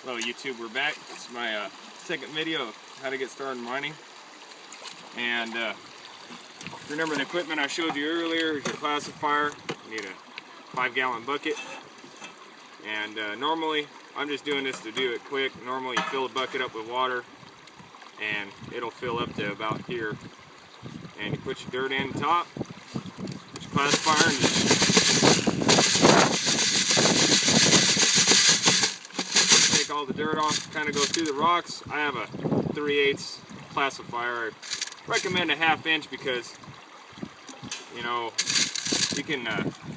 Hello YouTube, we're back. This is my second video of how to get started mining. And remember the equipment I showed you earlier is your classifier. You need a 5-gallon bucket. And normally, I'm just doing this to do it quick. Normally you fill a bucket up with water and it'll fill up to about here. And you put your dirt in the top, put your classifier and just all the dirt off, kind of go through the rocks. I have a 3/8 classifier. I recommend a 1/2 inch because, you know, you can,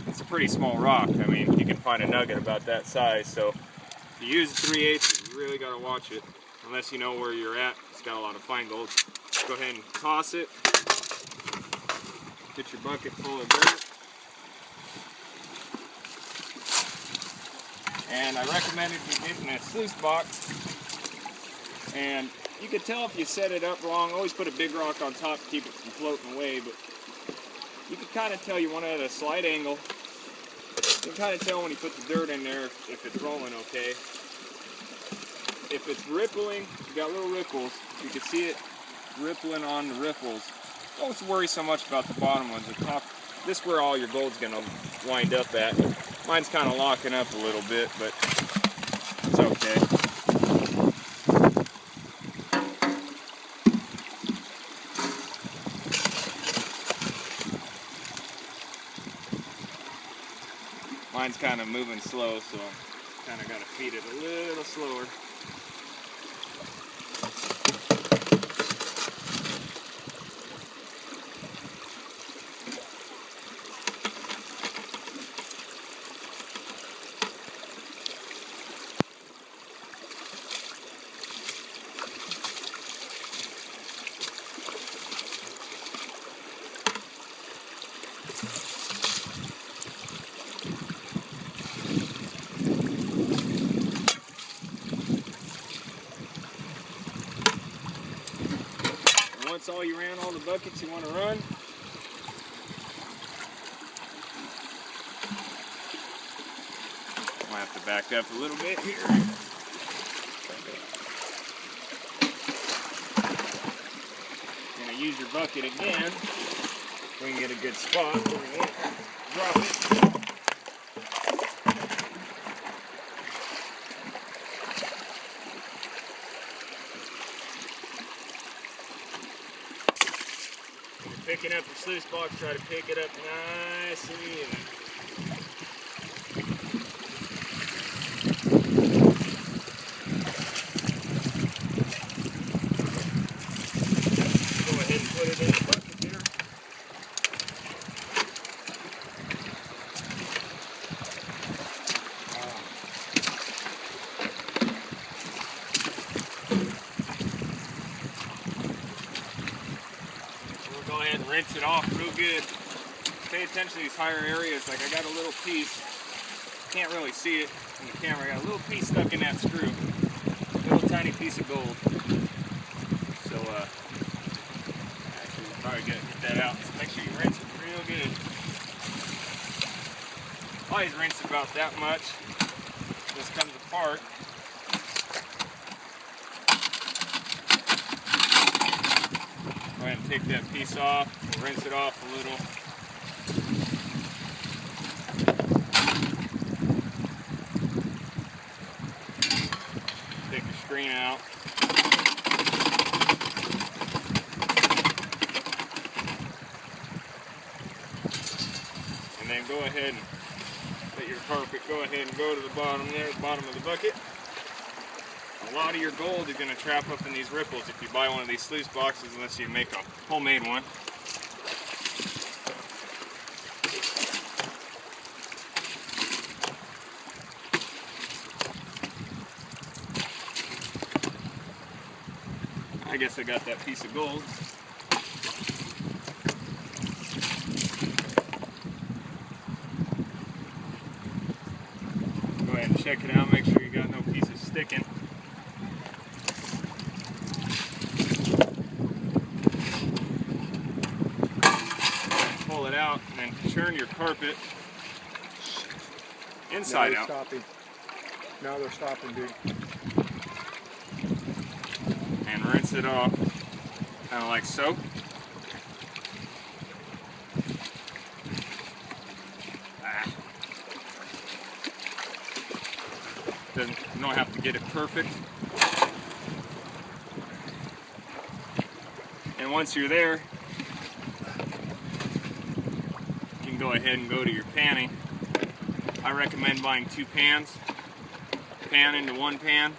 it's a pretty small rock. I mean, you can find a nugget about that size. So if you use 3/8, you really got to watch it. Unless you know where you're at, it's got a lot of fine gold. Go ahead and toss it. Get your bucket full of dirt. And I recommend if you're getting a sluice box, and you can tell if you set it up wrong. Always put a big rock on top to keep it from floating away, but you can kind of tell you want it at a slight angle. You can kind of tell when you put the dirt in there if it's rolling okay. If it's rippling, you got little ripples. You can see it rippling on the ripples. Don't worry so much about the bottom ones. The top, this is where all your gold's gonna wind up at. Mine's kind of locking up a little bit, but it's okay. Mine's kind of moving slow, so I kind of got to feed it a little slower. Once you ran all the buckets you want to run, I'll have to back up a little bit here. You're going to use your bucket again. We can get a good spot where we won't drop it. Picking up the sluice box, try to pick it up nice and even. Go ahead and put it in the bucket here. Go ahead and rinse it off real good. Pay attention to these higher areas. Like I got a little piece, can't really see it in the camera. I got a little piece stuck in that screw. Little tiny piece of gold. So actually we'll probably get that out. So make sure you rinse it real good. Always rinse about that much. This comes apart. Go ahead and take that piece off, rinse it off a little. Take the screen out. And then go ahead and let your carpet go ahead and go to the bottom there, the bottom of the bucket. A lot of your gold is going to trap up in these ripples if you buy one of these sluice boxes, unless you make a homemade one. I guess I got that piece of gold. Go ahead and check it out, make sure you got no pieces sticking. Pull it out and then turn your carpet inside out. Now they're stopping, dude. and rinse it off, kind of like so. You don't have to get it perfect. And once you're there, you can go ahead and go to your panning. I recommend buying 2 pans, pan into 1 pan.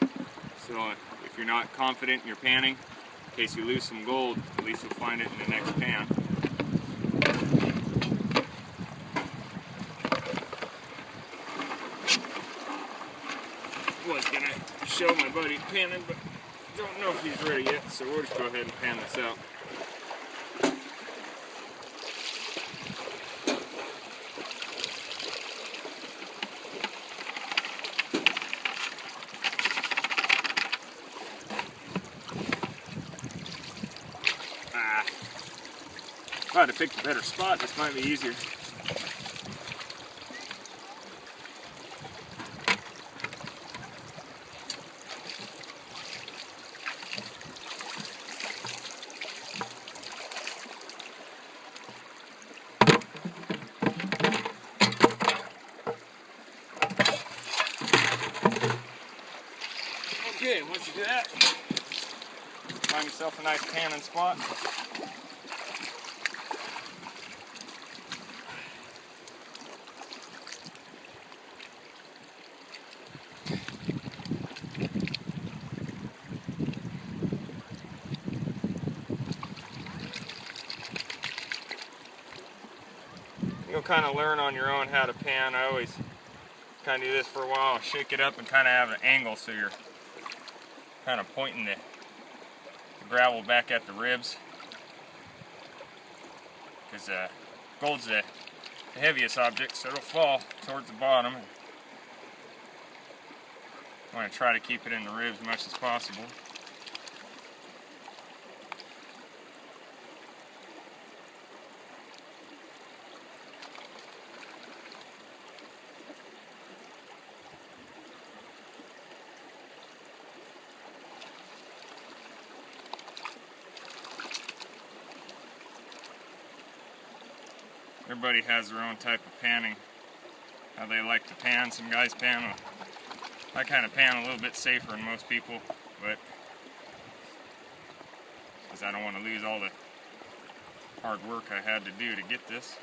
So if you're not confident in your panning, in case you lose some gold, at least you'll find it in the next pan. Was gonna show my buddy panning, but don't know if he's ready yet, so we'll just go ahead and pan this out. If I had to pick a better spot, this might be easier. Okay, once you do that, find yourself a nice panning spot. You'll kind of learn on your own how to pan. I always kind of do this for a while, shake it up and kind of have an angle so you're kind of pointing the gravel back at the ribs, because gold's the heaviest object, so it'll fall towards the bottom. I want to try to keep it in the ribs as much as possible. Everybody has their own type of panning, how they like to pan. Some guys pan, I kind of pan a little bit safer than most people, but because I don't want to lose all the hard work I had to do to get this.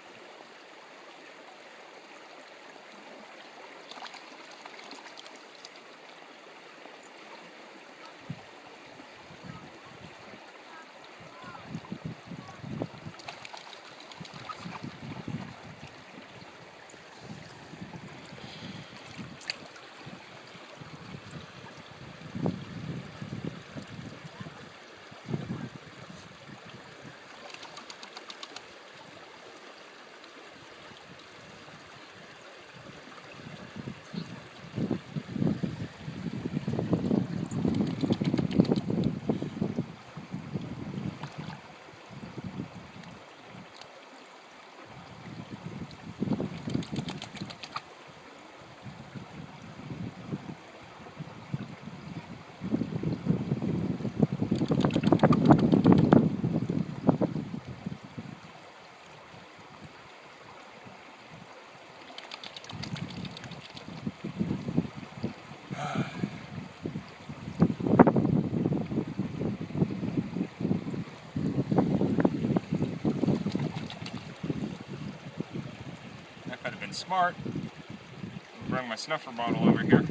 If I'd have been smart, I'd bring my snuffer bottle over here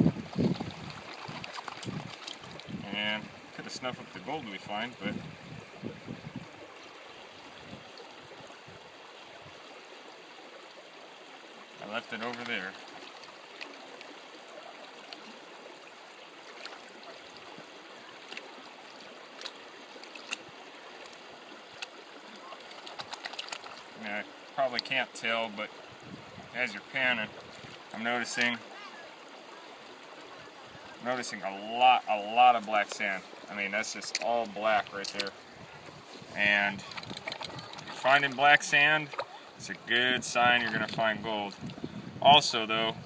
and could have snuffed up the gold we find, but I left it over there. Now, I probably can't tell, but as you're panning, I'm noticing a lot of black sand. I mean, that's just all black right there. And if you're finding black sand, it's a good sign you're gonna find gold. Also though,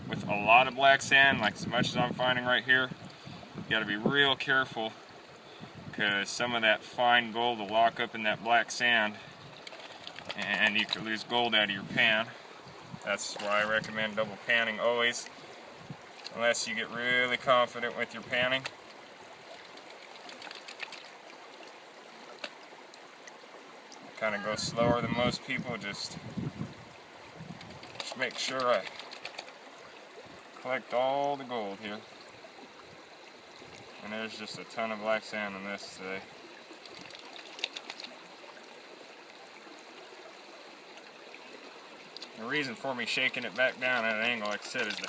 with a lot of black sand, like as much as I'm finding right here, you gotta be real careful because some of that fine gold will lock up in that black sand and you could lose gold out of your pan. That's why I recommend double panning always, unless you get really confident with your panning. I kind of go slower than most people, just make sure I collect all the gold here. And there's just a ton of black sand in this today. The reason for me shaking it back down at an angle, like I said, is the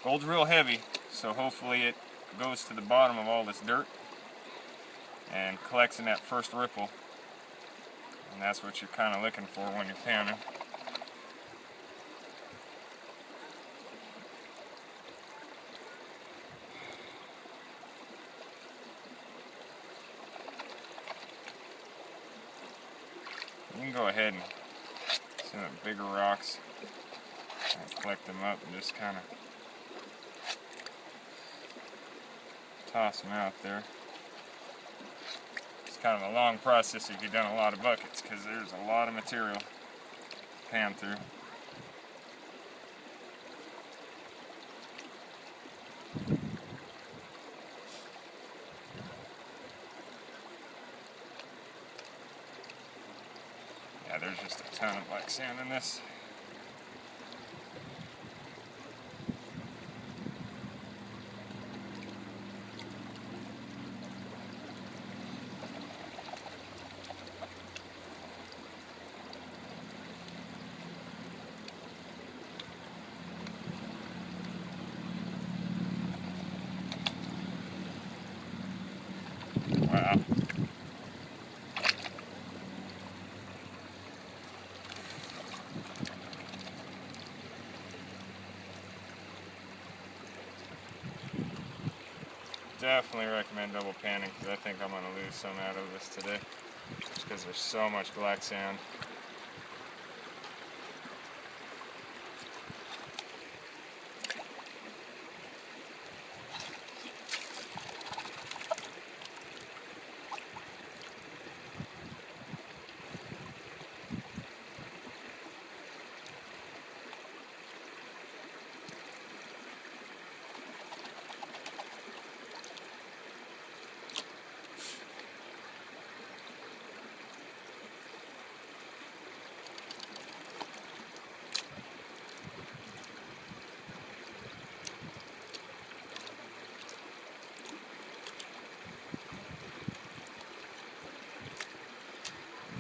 gold's real heavy, so hopefully it goes to the bottom of all this dirt and collects in that first ripple. And that's what you're kind of looking for when you're panning. You can go ahead and some of the bigger rocks and collect them up and just kind of toss them out there. It's kind of a long process if you've done a lot of buckets, because there's a lot of material to pan through. Yeah, there's just a ton of black sand in this. Wow. Definitely recommend double panning, because I think I'm going to lose some out of this today, just because there's so much black sand.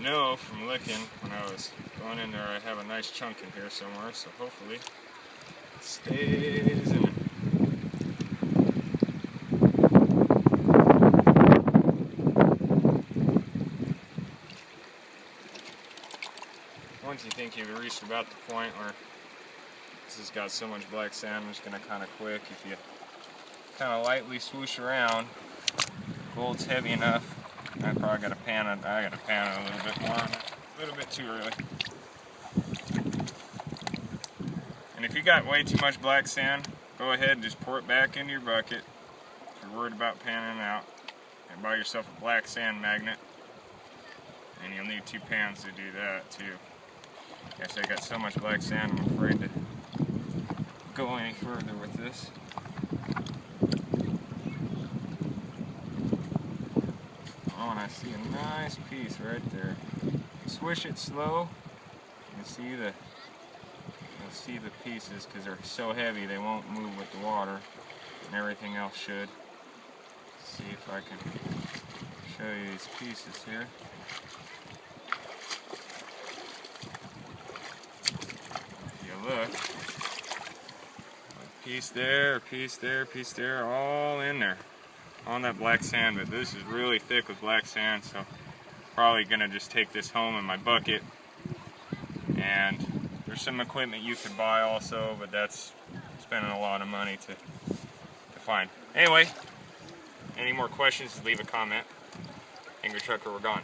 Know from looking when I was going in there, I have a nice chunk in here somewhere, so hopefully it stays in it. Once you think you've reached about the point where this has got so much black sand, I'm just going to kind of quick, if you kind of lightly swoosh around, gold's heavy enough. I probably got to pan it. I got to pan it a little bit more, a little bit too early. And if you got way too much black sand, go ahead and just pour it back into your bucket. If you're worried about panning out, and buy yourself a black sand magnet. And you'll need 2 pans to do that too. Guess I got so much black sand, I'm afraid to go any further with this. Oh, and I see a nice piece right there. Swish it slow, and see the pieces, because they're so heavy they won't move with the water, and everything else should. Let's see if I can show you these pieces here. If you look, a piece there, a piece there, a piece there, all in there on that black sand. But this is really thick with black sand, so probably gonna just take this home in my bucket. And there's some equipment you could buy also, but that's spending a lot of money to find. Anyway, any more questions, leave a comment. Angry Trucker, we're gone.